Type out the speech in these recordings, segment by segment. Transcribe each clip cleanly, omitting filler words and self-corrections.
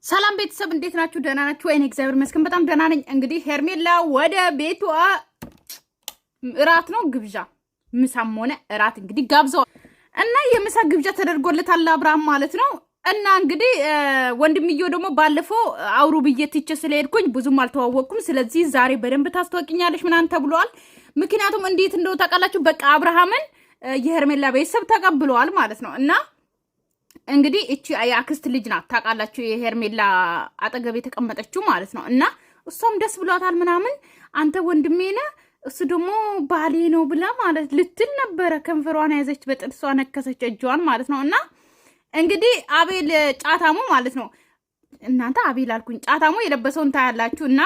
ሰላም ቤተሰብ እንዴት ናችሁ? ደህና ናችሁ? ወይኔ እግዚአብሔር ይመስገን በጣም ደህና ነኝ። እንግዲህ ሄርሜላ ወደ ቤቷ እራት ነው ግብዣ፣ ምሳም ሆነ እራት እንግዲህ ጋብዘው እና የምሳ ግብዣ ተደርጎለታል አብርሃም ማለት ነው። እና እንግዲህ ወንድምየው ደግሞ ባለፈው አውሩ ብዬ ትቼ ስለሄድኩኝ ብዙም አልተዋወቅኩም። ስለዚህ ዛሬ በደንብ ታስተዋውቂኛለሽ ምናምን ተብሏል። ምክንያቱም እንዴት እንደው ታውቃላችሁ፣ በቃ አብርሃምን የሄርሜላ ቤተሰብ ተቀብለዋል ማለት ነው። እና እንግዲህ እቺ የአክስት ልጅ ናት ታውቃላችሁ፣ የሄርሜላ አጠገብ የተቀመጠችው ማለት ነው። እና እሷም ደስ ብሏታል ምናምን፣ አንተ ወንድሜ ነህ እሱ ደግሞ ባሌ ነው ብላ ማለት ልትል ነበረ። ከንፈሯን ያዘች፣ በጥርሷ ነከሰች እጇን ማለት ነው። እና እንግዲህ አቤል ጫታሙ ማለት ነው፣ እናንተ አቤል አልኩኝ፣ ጫታሙ የለበሰውን ታያላችሁ። እና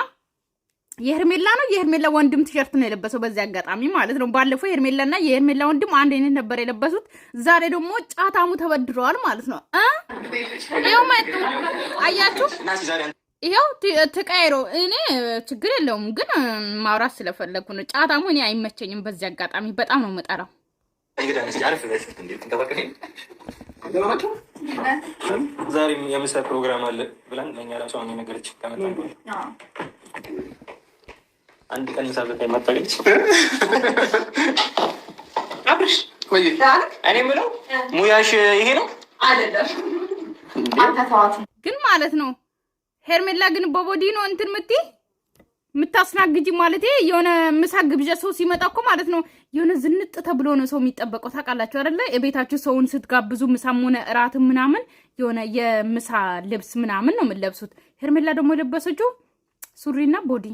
የሄርሜላ ነው የሄርሜላ ወንድም ቲሸርት ነው የለበሰው በዚህ አጋጣሚ ማለት ነው። ባለፈው የሄርሜላና የሄርሜላ ወንድም አንድ አይነት ነበር የለበሱት። ዛሬ ደግሞ ጫታሙ ተበድረዋል ማለት ነው። ይኸው መጡ፣ አያችሁ፣ ይኸው ተቀይሮ። እኔ ችግር የለውም ግን ማውራት ስለፈለኩ ነው። ጫታሙ እኔ አይመቸኝም በዚህ አጋጣሚ፣ በጣም ነው የምጠራው። ዛሬ የምሳ ፕሮግራም አለ ብለን ለኛ ራሱ አሁን ነገረች። አንድ ቀን ምሳ በቃ ማታገኝ አብርሽ ወይ እኔ የምለው ሙያሽ ይሄ ነው አይደለም? አንተ ተዋት ግን ማለት ነው። ሄርሜላ ግን በቦዲ ነው እንትን የምታስናግጂ ማለት የሆነ ምሳ ግብዣ ሰው ሲመጣ እኮ ማለት ነው የሆነ ዝንጥ ተብሎ ነው ሰው የሚጠበቀው ታውቃላችሁ አይደለ? የቤታችሁ ሰውን ስትጋብዙ ምሳም ሆነ እራትም ምናምን የሆነ የምሳ ልብስ ምናምን ነው የምትለብሱት። ሄርሜላ ደግሞ የለበሰችው ሱሪና ቦዲ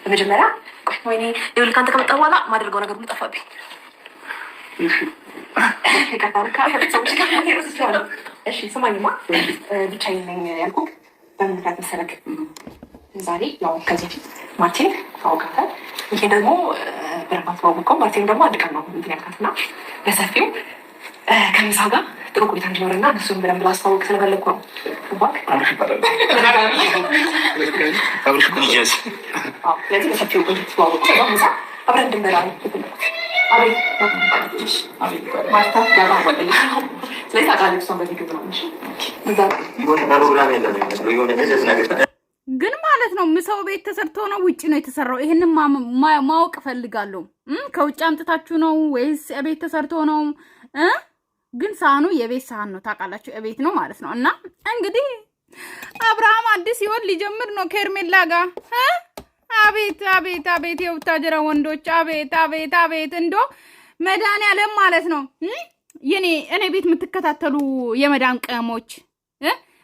በመጀመሪያ ወይኔ ይኸውልህ ከአንተ ከመጣሁ በኋላ ማደርገው ነገር ሁሉ ጠፋብኝ። እሺ ስማኝማ፣ ብቻዬን ነኝ ያልኩህ በምን ምክንያት መሰለህ? ዛሬ ያው ከዚህ ፊት ማርቲን ታውቃታል። ይሄ ደግሞ በደንብ አትተዋወቀውም። ማርቲን ደግሞ አንድ ቀን ነው እንትን ያልካትና በሰፊው ከምሳ ጋር ጥሩ ቆይታ እንዲኖርና እሱን በደንብ ላስተዋወቅ ስለፈለግኩ ነው። ስለዚህ በሰፊው እንድትተዋወቅ ምሳ አብረን እንድንበላ ነው። ማርታ ጋባ ስለዚህ ታውቃለህ፣ እሷን በዚህ ግብ ነው ግን ማለት ነው። ምሳው ቤት ተሰርቶ ነው ውጪ ነው የተሰራው? ይሄንን ማወቅ እፈልጋለሁ። ከውጭ አምጥታችሁ ነው ወይስ ቤት ተሰርቶ ነው? ግን ሳህኑ የቤት ሳህን ነው ታውቃላችሁ፣ የቤት ነው ማለት ነው። እና እንግዲህ አብርሃም አዲስ ህይወት ሊጀምር ነው ከሄርሜላ ጋር። አቤት አቤት አቤት የቡታጀራ ወንዶች፣ አቤት አቤት አቤት። እንዶ መድኃኒዓለም ማለት ነው እኔ ቤት የምትከታተሉ የመዳን ቀሞች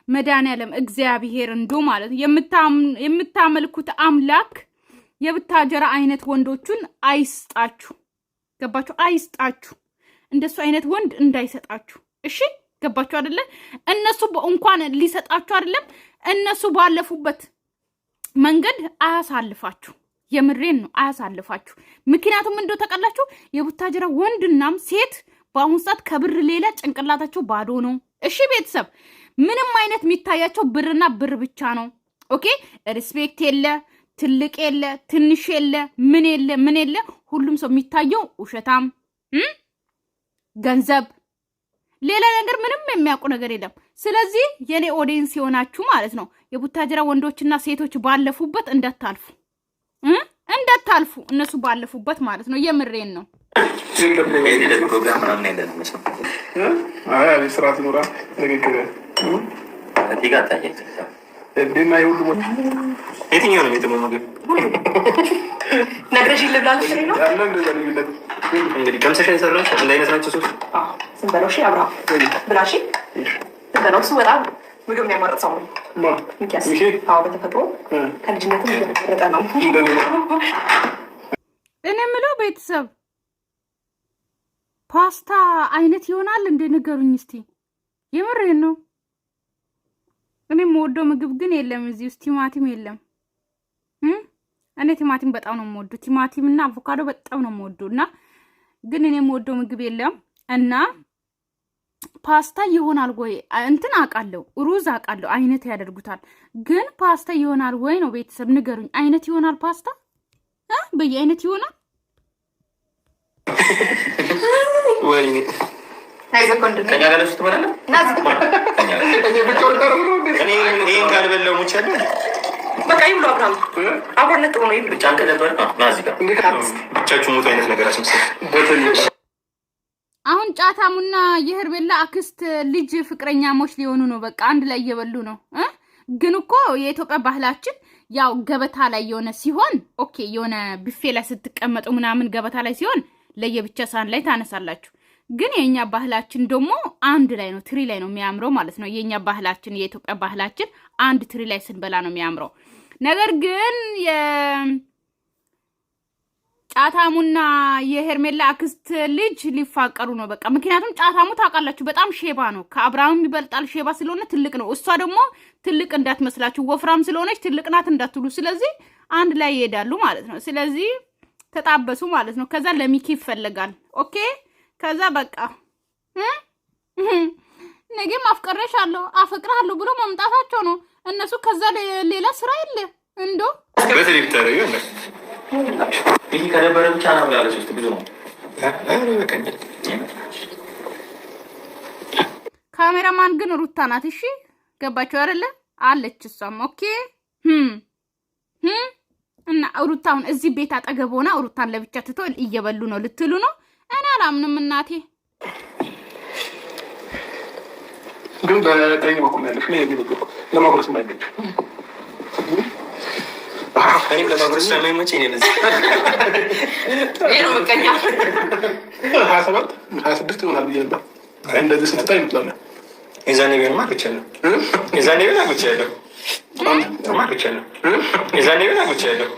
መድኃኒዓለም እግዚአብሔር እንዶ ማለት ነው የምታመልኩት አምላክ የቡታጀራ አይነት ወንዶቹን አይስጣችሁ። ገባችሁ? አይስጣችሁ። እንደሱ አይነት ወንድ እንዳይሰጣችሁ። እሺ ገባችሁ አይደለ? እነሱ እንኳን ሊሰጣችሁ አይደለም እነሱ ባለፉበት መንገድ አያሳልፋችሁ። የምሬን ነው፣ አያሳልፋችሁ። ምክንያቱም እንደው ተቀላችሁ የቡታጀራ ወንድናም ሴት በአሁኑ ሰዓት ከብር ሌላ ጭንቅላታቸው ባዶ ነው። እሺ ቤተሰብ ምንም አይነት የሚታያቸው ብርና ብር ብቻ ነው። ኦኬ ሪስፔክት የለ፣ ትልቅ የለ፣ ትንሽ የለ፣ ምን የለ። ሁሉም ሰው የሚታየው ውሸታም፣ ገንዘብ፣ ሌላ ነገር ምንም የሚያውቁ ነገር የለም። ስለዚህ የኔ ኦዲየንስ የሆናችሁ ማለት ነው የቡታጀራ ወንዶችና ሴቶች ባለፉበት እንዳታልፉ እነሱ ባለፉበት ማለት ነው። የምሬን ነው። ስራት ኖራ የትኛው ነው ቤተመ ምግብ ነግረሽ ልብላለች ነው እንግዲህ ከምሰሻ የሰራች አንድ አይነት ናቸው። ሶስት ስንበለው ሺ አብራ ብላሺ ስንበለው እሱ በጣም ምግብ ነው ያማረጥ ሰው ነው። በተፈጥሮ ከልጅነትም እየመረጠ ነው። እኔ የምለው ቤተሰብ ፓስታ አይነት ይሆናል እንደ ንገሩኝ እስቲ። የምሬን ነው። እኔ የምወደው ምግብ ግን የለም እዚህ ውስጥ ቲማቲም የለም። እኔ ቲማቲም በጣም ነው የምወደው። ቲማቲም እና አቮካዶ በጣም ነው የምወደው እና ግን እኔ የምወደው ምግብ የለም። እና ፓስታ ይሆናል ወይ እንትን አውቃለሁ፣ ሩዝ አውቃለሁ፣ አይነት ያደርጉታል። ግን ፓስታ ይሆናል ወይ ነው ቤተሰብ ንገሩኝ። አይነት ይሆናል ፓስታ በየአይነት ይሆናል። ወይኔ ይሄን ካልበላሁ ሙቻለሁ። በቃ ይብሉ አብራም አብሮነት ጥሩ ነው። ይብሉ ጫንቀ ነበር ብቻችሁ ሞት አይነት ነገር አስመስል። አሁን ጫታሙና የሄርሜላ አክስት ልጅ ፍቅረኛሞች ሊሆኑ ነው። በቃ አንድ ላይ እየበሉ ነው። ግን እኮ የኢትዮጵያ ባህላችን ያው ገበታ ላይ የሆነ ሲሆን ኦኬ፣ የሆነ ቢፌ ላይ ስትቀመጡ ምናምን ገበታ ላይ ሲሆን ለየብቻ ሳህን ላይ ታነሳላችሁ። ግን የኛ ባህላችን ደግሞ አንድ ላይ ነው፣ ትሪ ላይ ነው የሚያምረው ማለት ነው። የኛ ባህላችን የኢትዮጵያ ባህላችን አንድ ትሪ ላይ ስንበላ ነው የሚያምረው። ነገር ግን ጫታሙና የሄርሜላ አክስት ልጅ ሊፋቀሩ ነው በቃ። ምክንያቱም ጫታሙ ታውቃላችሁ በጣም ሼባ ነው፣ ከአብርሃም ይበልጣል። ሼባ ስለሆነ ትልቅ ነው። እሷ ደግሞ ትልቅ እንዳትመስላችሁ ወፍራም ስለሆነች ትልቅ ናት እንዳትሉ። ስለዚህ አንድ ላይ ይሄዳሉ ማለት ነው። ስለዚህ ተጣበሱ ማለት ነው። ከዛ ለሚኪ ይፈልጋል። ኦኬ ከዛ በቃ ነገም አፈቅርሃለሁ ብሎ መምጣታቸው ነው እነሱ። ከዛ ሌላ ስራ የለ እንዶ በተለይ ብታረዩ ይሄ ከነበረ ብቻ ነው ብላለች። ውስጥ ብዙ ነው ካሜራማን ግን ሩታ ናት። እሺ ገባችሁ አይደለ? አለች እሷም። ኦኬ እና ሩታውን እዚህ ቤት አጠገብ ሆና ሩታን ለብቻ ትቶ እየበሉ ነው ልትሉ ነው? እኔ አላምንም እናቴ። ግን በቀኝ በኩል ያለሽ ነው የሚሉት ለማጉረስ ማይገጭ እኔም ለማጉረስ ስለማይመች እኔ ለዚህ ነው በቀኛ 27 26 ይሆናል ብዬ ነበር። እንደዚህ ስንታይ ይመስላል። የዛኔ ቢሆን ማግቻለሁ። የዛኔ ቢሆን አግቻለሁ።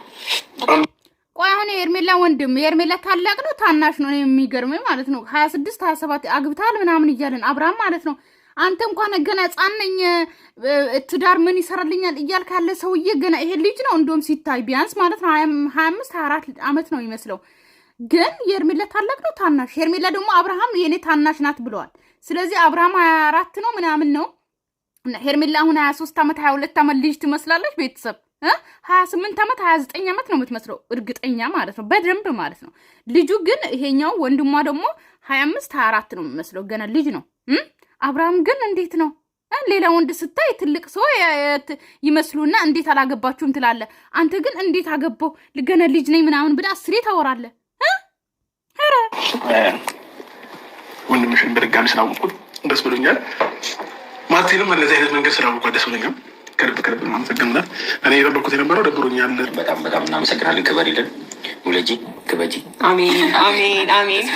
ቆይ አሁን የሄርሜላ ወንድም የሄርሜላ ታላቅ ነው ታናሽ ነው? የሚገርመኝ ማለት ነው 26 27 አግብታል ምናምን እያለን አብርሃም ማለት ነው። አንተ እንኳን ገና ሕፃን ነኝ ትዳር ምን ይሰራልኛል እያልክ ያለ ሰውዬ ገና ይሄ ልጅ ነው እንደውም ሲታይ ቢያንስ ማለት ነው 25 24 ዓመት ነው ይመስለው። ግን የሄርሜላ ታላቅ ነው ታናሽ? ሄርሜላ ደግሞ አብርሃም የኔ ታናሽ ናት ብለዋል። ስለዚህ አብርሃም 24 ነው ምናምን ነው። ሄርሜላ አሁን 23 ዓመት 22 ዓመት ልጅ ትመስላለች። ቤተሰብ 28 ዓመት 29 ዓመት ነው የምትመስለው እርግጠኛ ማለት ነው በደንብ ማለት ነው። ልጁ ግን ይሄኛው ወንድሟ ደግሞ 25 24 ነው የሚመስለው ገና ልጅ ነው። አብርሃም ግን እንዴት ነው ሌላ ወንድ ስታይ ትልቅ ሰው ይመስሉና እንዴት አላገባችሁም ትላለ። አንተ ግን እንዴት አገባው ገና ልጅ ነኝ ምናምን ብላ አስሬ ታወራለ። ኧረ ወንድምሽን በድጋሚ ስላወቅኩት ደስ ብሎኛል። ማርቲንም እንደዚህ አይነት መንገድ ስላወቅኩት ደስ ብሎኛል። ከልብ እናመሰግናለን። እኔ የጠበኩት የነበረው ደብሮኛል። በጣም እናመሰግናለን። ክበሪልን ውለጂ ክበጂ። አሜን አሜን አሜን።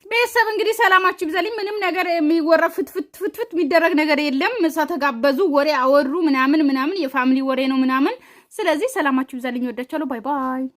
ቤተሰብ እንግዲህ ሰላማችሁ ይብዛልኝ። ምንም ነገር የሚወራ ፍትፍት የሚደረግ ነገር የለም። ምሳ ተጋበዙ፣ ወሬ አወሩ ምናምን የፋሚሊ ወሬ ነው ምናምን። ስለዚህ ሰላማችሁ ይብዛልኝ። ወዳችኋለሁ። ባይ ባይ።